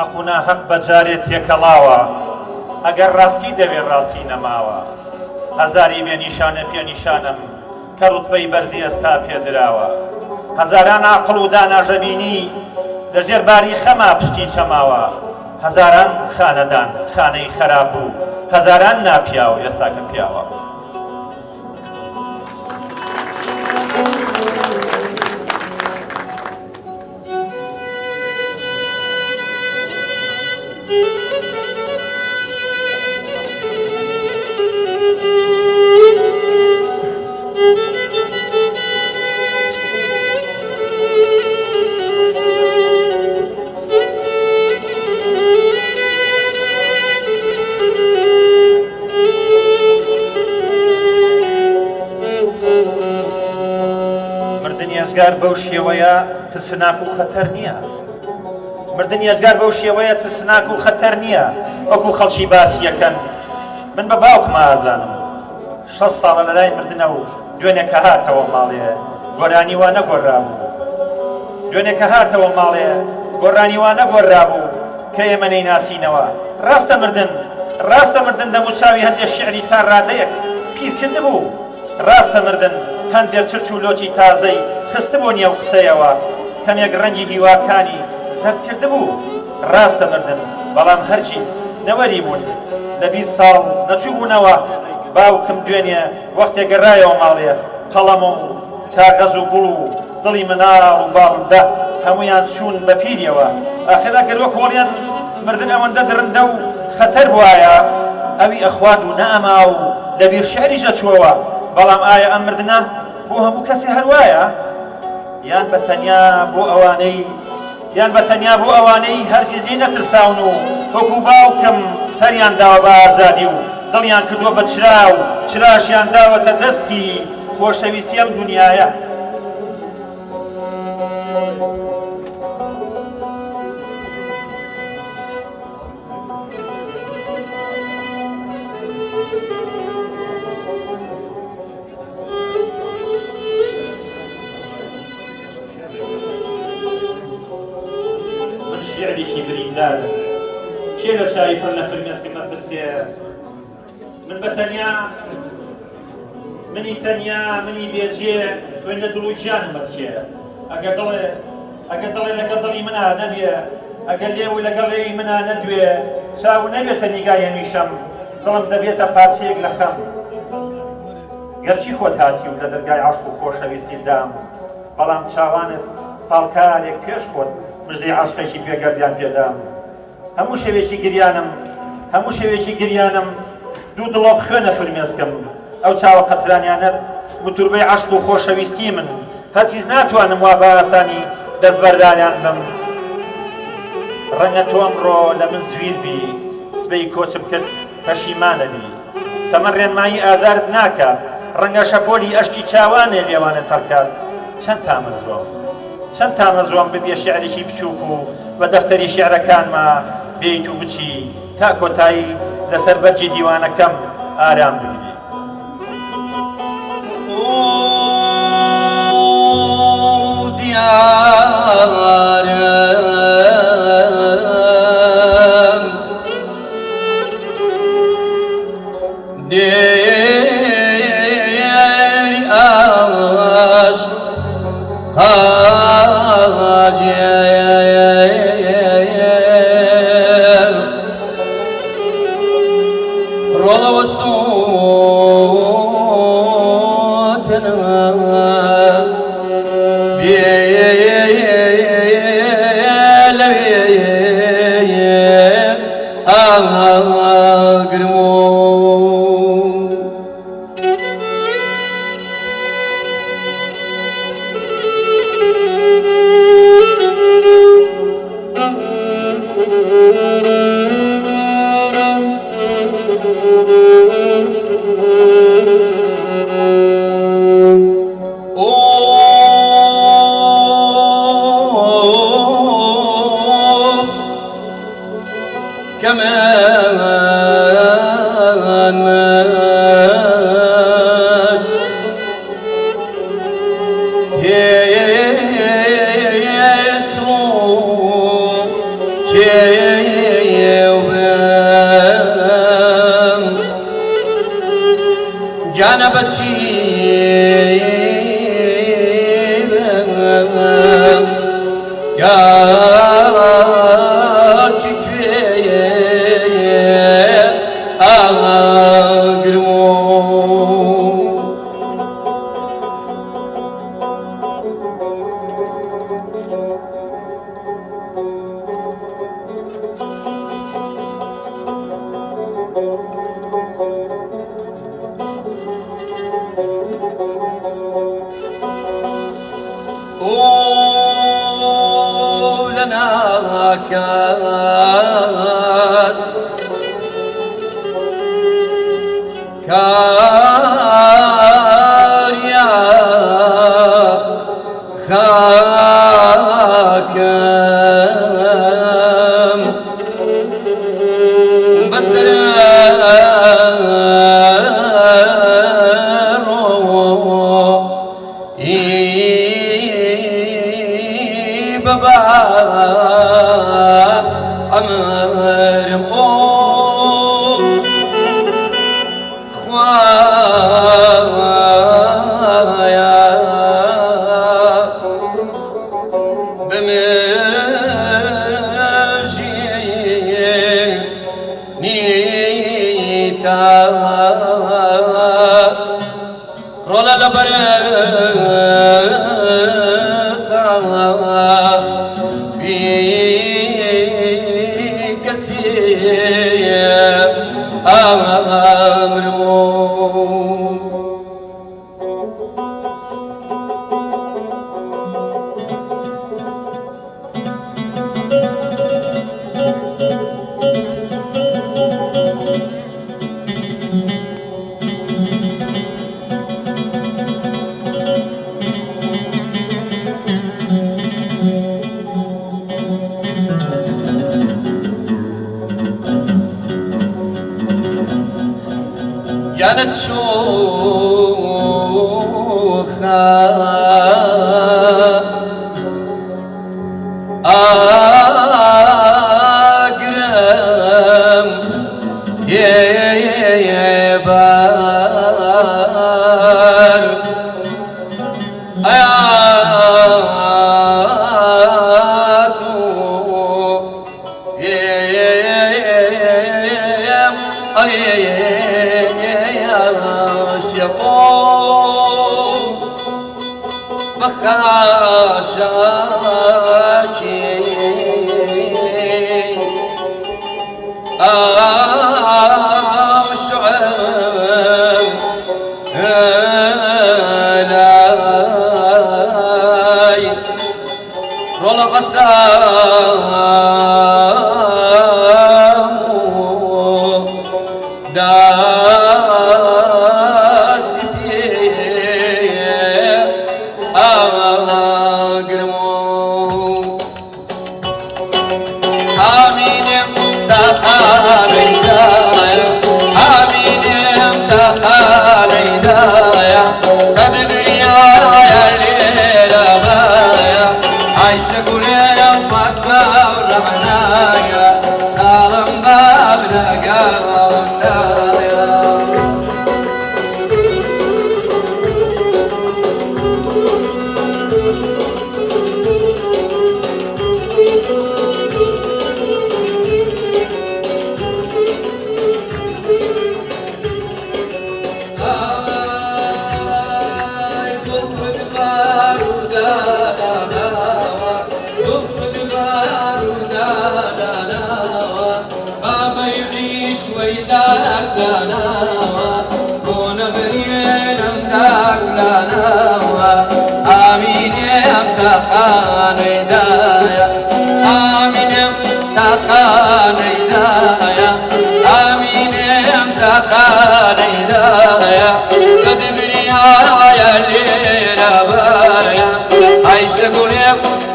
حەقونا حەق بەجارێت تێکەڵاوە ئەگەر ڕاستی دەوێت ڕاستی نەماوە هەزاری بێنیشانە پێنیشانم کە ڕوتبەی بەرزی ئەستا پێدراوە هەزاران عەقڵ و داناژەبینی لەژێر باری خەما پشتی چەماوە هەزاران خانەدان خانەی خەراب بوو هەزاران ناپیا و ئێستا کە پیاوە ێژگار بەو شێوەیە ترسناک و خەتەر نییە مردن ێژگار بەو شێوەیە ترسناک و خەتەر نییە وەکو خەڵکی باسیەکەن من بە باوکم ئازانم 6 ساڵە لە لای مردنە و دوێنێکە هاتەوە ماڵێ گۆرانی وا نەگۆڕابوو دوێنێکە هاتەوە ماڵێ گۆڕانی وا نەگۆڕابوو کە ئێمە نەیناسینەوە ڕاستە مردن دەموچاوی هەندێک شیعری تا ڕادەیەک پیر کردبوو ڕاستە مردن هەندێک چرچ و لۆچی تازەی خستبوو نێو قسەیەوە کەمێک ڕەنگی هیواکانی زەرد کردبوو ڕاستە مردن بەڵام هەرگیز نەوەری بوون لە 20 ساڵ نەچوو بوونەوە باوکم دوێنێ وەختێک گەڕایەوە ماڵێ قەڵەم و کاغەز و گوڵ و دڵی مناڵ و باڵندە هەمویان چوون بە پیرەوە ئاخر ئەگەر وەک وەڵیان مردن ئەوەندە درندە و خەتەر بوایە ئەوی ئەخواد و نەئەما و لەبیر شعریشە چووەوە بەڵام ئایا ئەم مردنە بۆ هەموو کەسی هەروایە یان بەتەنیا بۆ ئەوانەی هەرگیز لێ نەترساون و وەکو باوکم سەریان داوە بە ئازادی و دڵیان کردووە بە چرا و چراشیان داوەتە دەستی خۆشەویستی ئەم دونیایە شعرێکی بریندارە کێ لە چاوی پڕ لە فرمێسکم مەپرسێ من بەتەنیا منی بێجێ خوێن لە دڵ و گیانم بەتکێ ئەگەر دڵێ لەگەڵ دڵی منە نەبێ ئەگەر لێو لەگەڵێی منە نەدوێ چاو نەبێتە نیگای هەمیشەم دڵم دەبێتە پارچەیەک لە خەم گەرچی خۆت هاتی و لە دەرگای عاشق و خۆشەویستی دام بەڵام چاوانت ساڵکارێک پێش خۆت مژدەی عاشقێکی پێگەردیان پێدام هەموو شەوێکی گریانم دوو دڵۆ بخوێنە فرمێسکم ئەو چاوە قەترانیانەت وتوربەی عاشق و خۆشەویستی من هەرگیز ناتوانم وا بە ئاسانی دەستبەرداریان بم ڕەنگە تۆ ئەمڕۆ لە من زویر بی سبەی کۆچم کرد پەشیمانەبی تەمەن ڕێنمایی ئازارت ناکات ڕەنگە شەپۆلی ئەشکی چاوانێ لێوانە تەڕکات چەند تامەزرۆم ببێ شیعرێکی بچووک و بە دەفتەری شیعرەکانمە بێیت و بچی تا کۆتایی لەسەر بەرجی دیوانەکەم ئارام ببی Yeah. کاچی کوێیە ئاگرم كاس كاريا خاكم بسر بابا أمرم خوايا بمجي نيتا رولا لبرقا كانت شوخة أقرم يبار آياتو بخاشاكي شعب لاي رولا قسام داست بيه أقرمو آمينم تقاليدايا آمينم تقاليدايا صدقيا يا ليلة بايا عايشة قوليا فاطمة ورعنايا ظالم بابنا قاومنايا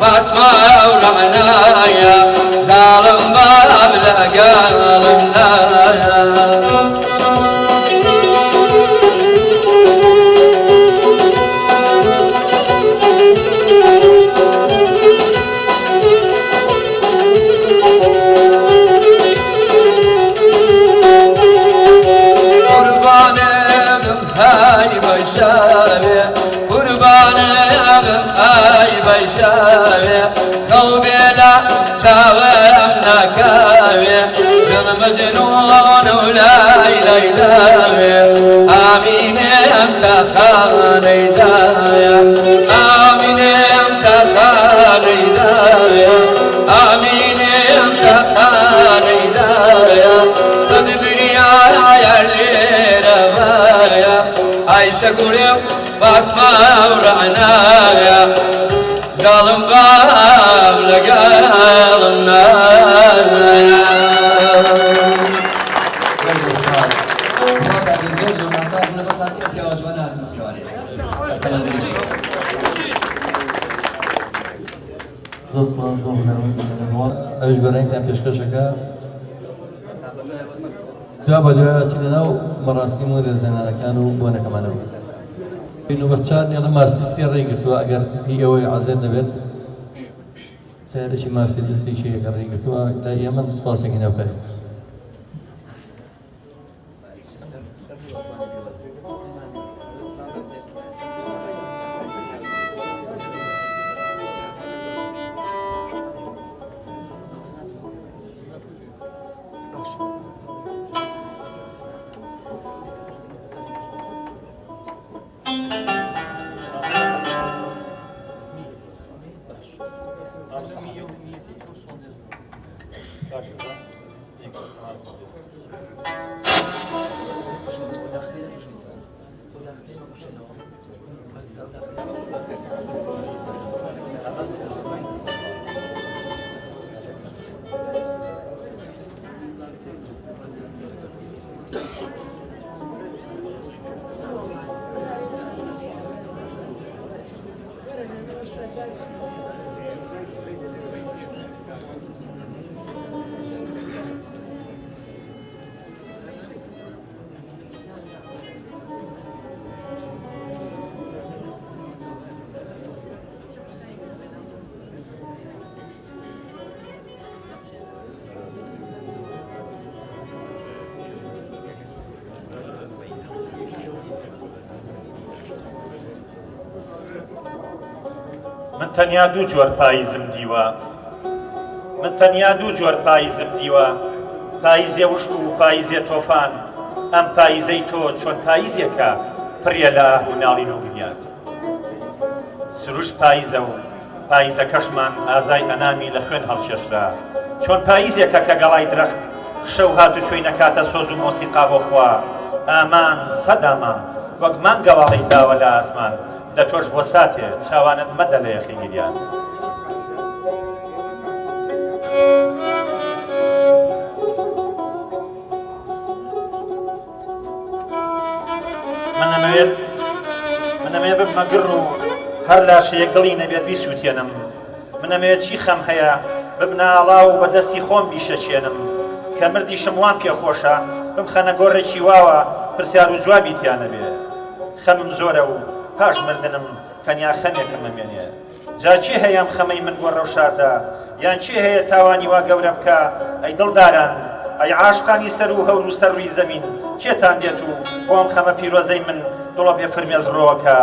فاطمة ورعنايا ظالم باب لقالنايا قربانم هاي بشابه خەو بێلا چاوەم ناکاوێ دڵ مەجنون و لای لای داوێ ئامینێم تاقانەیدایە ئامینێم تاقانەیدایە ئامینێم تاقانەیدایە سەد بریایە لێرە بایە عایشە گوڵێ و فاتمە و ڕەعنایە زاڵم باب لەگەڵم نایە ئەوش گۆرانیتان پێشکەشەکە دوا بە دوای چینە ناو مەڕاستیم و ڕێزێنانەکان و بۆنەکەمانەوە نوبەرچار نێڵە مارسیسی ڕێگرتووە ئەگەر هی ئەوەی عازێر دەبێت سیارێکی مارسیدیسی ئەگەر ڕێگرتووە لای ئێمە سوپاسێکی ناوکاری من تەنیا دوو جۆر پاییزم دیوە من تەنیا دوو جۆر پاییزم دیوە پاییزێ وشک و پاییزێ تۆفان ئەم پاییزەی تۆ چۆن پاییزێکە پڕیە لە ئاهو ناڵین و گریان سروش پاییزە و پاییزەکەشمان ئازای ئەنامی لە خوێن هەڵکێشرا چۆن پاییزێکە کە گەڵای درەخت خشە و هاتو چۆی نەکاتە سۆز و مۆسیقا بۆ خوا ئامان سەد ئامان وەک مانگەواڵی داوە لە ئاسمان دە تۆش بۆ ساتێ چاوانت مەدە لە یەخی گریان من نەمەوێت ببمە گڕ و هەر لاشەیەک دڵی نەبێت بیسووتێنم من نەمەوێت چی خەم هەیە ببنە ئاڵاو و بەدەستی خۆم بیشەچێنم کە مردیشم وان پێخۆشە بمخەنە گۆڕێکی واوە پرسیار و جوابی تیانە بێ خەمم زۆرە و پاش مردنم تەنیا خەمێکم ئەمێنێ جا چی هەیە ئەم خەمەی من گۆڕە و شاردا یان چی هەیە تاوانی وا گەورە بکە ئەی دڵداران ئەی عاشقانی سەر و هەور و سەروی زەمین کێتان دێت و بۆ ئەم خەمە پیرۆزەی من دڵە بێ فرمێزڕۆکە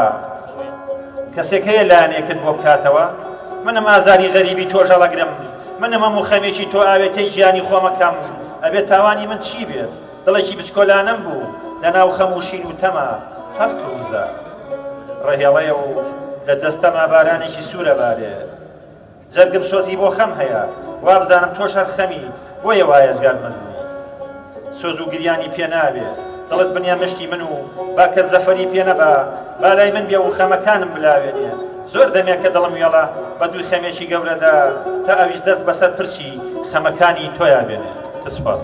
کەسێک هەیە لایەنێکت بۆ بکاتەوە منم ئازاری غەریبی تۆ ژەڵەگرم منم هەموو خەمێکی تۆ ئاوێتەی ژیانی خۆمەکەم ئەبێت تاوانی من چی بێت دڵێکی بچکۆلانم بوو لەناو خەم و شین و تەما هەم کروزە ڕێهێڵەیە و لە دەستەما بارانێکی سوورە بارێ جەرگم سۆزی بۆ خەم هەیە وا بزانم تۆش هەر خەمی بۆیە وایە ژگار مەزنی سۆز و گریانی پێ نابێ دڵت بنیا مشتی من و با کە زەفەری پێ نەبا بالای من بێ و خەمەکانم بلاوێنێ زۆر دەمێ کە دڵم وێڵە بە دووی خەمێکی گەورەدا تا ئەویش دەست بەسەر پرچی خەمەکانی تۆیا بێنێ تسپاس